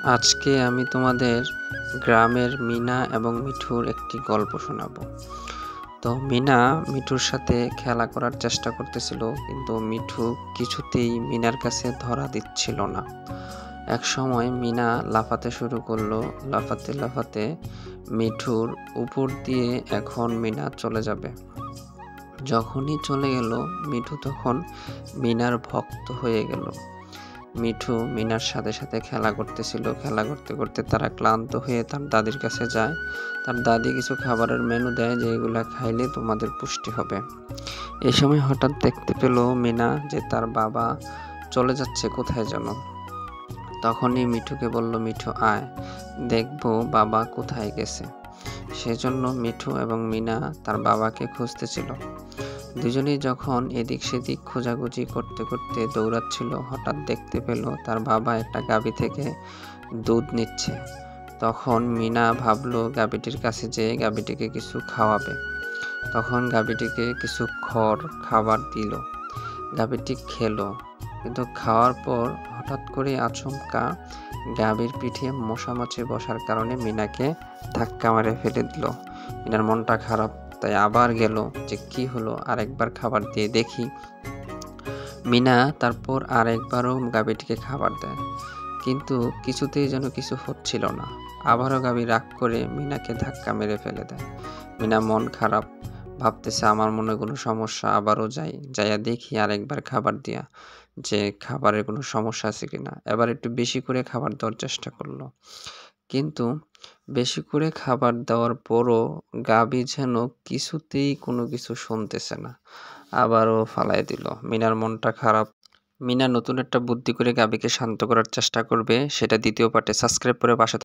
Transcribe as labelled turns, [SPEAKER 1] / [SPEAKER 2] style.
[SPEAKER 1] আজকে আমি তোমাদের গ্রামের মিনা এবং মিঠুর একটি গল্প শোনাবো। তো মিনা মিঠুর সাথে খেলা করার চেষ্টা করতেছিল, কিন্তু মিঠু কিছুতেই মিনার কাছে ধরা দিচ্ছিল না। এক সময় মিনা লাফাতে শুরু করলো, লাফাতে লাফাতে মিঠুর উপর দিয়ে এখন মিনা চলে যাবে। যখনই চলে গেল মিঠু তখন মিনার ভক্ত হয়ে গেল। মিঠু মিনার সাথে সাথে খেলা করতেছিল। খেলা করতে করতে তারা ক্লান্ত হয়ে তার দাদির কাছে যায়। তার দাদি কিছু খাবারের মেনু দেয় যে এগুলা খাইলে তোমাদের পুষ্টি হবে। এই সময় হঠাৎ দেখতে পেল মিনা যে তার বাবা চলে যাচ্ছে কোথায় যেন। তখনই মিঠুকে বলল, মিঠু আয়, দেখবো বাবা কোথায় গেছে। সেজন্য মিঠু এবং মিনা তার বাবাকে খুঁজতেছিল। দুজনেই যখন এদিক সেদিক খোঁজাখুঁজি করতে করতে দৌড়াচ্ছিল, হঠাৎ দেখতে পেল তার বাবা একটা গাভী থেকে দুধ নিচ্ছে। তখন মিনা ভাবলো গাভীটির কাছে যেয়ে গাভীটিকে কিছু খাওয়াবে। তখন গাভীটিকে কিছু খড় খাবার দিল। গাভীটি খেলো, কিন্তু খাওয়ার পর হঠাৎ করে আচমকা গাভীর পিঠে মশামাছি বসার কারণে মিনাকে ধাক্কা মেরে ফেলে দিল। মিনার মনটা খারাপ, তাই আবার গেল যে কি হলো, আরেকবার খাবার দিয়ে দেখি। মিনা তারপর আরেকবারও গাভীটিকে খাবার দেয়, কিন্তু কিছুতেই যেন কিছু হচ্ছিল না। আবারও গাভী রাগ করে মিনাকে ধাক্কা মেরে ফেলে দেয়। মিনা মন খারাপ, ভাবতেছে আমার মনে কোনো সমস্যা, আবারও যাইয়া দেখি আরেকবার খাবার দিয়া যে খাবারের কোনো সমস্যা আছে কিনা। এবার একটু বেশি করে খাবার দেওয়ার চেষ্টা করলো, কিন্তু বেশি করে খাবার দেওয়ার পরও গাভী যেন কিছুতেই কোনো কিছু শুনতেছে না, আবারও ফালায় দিল। মিনার মনটা খারাপ। মিনা নতুন একটা বুদ্ধি করে গাভীকে শান্ত করার চেষ্টা করবে, সেটা দ্বিতীয় পার্টে। সাবস্ক্রাইব করে পাশে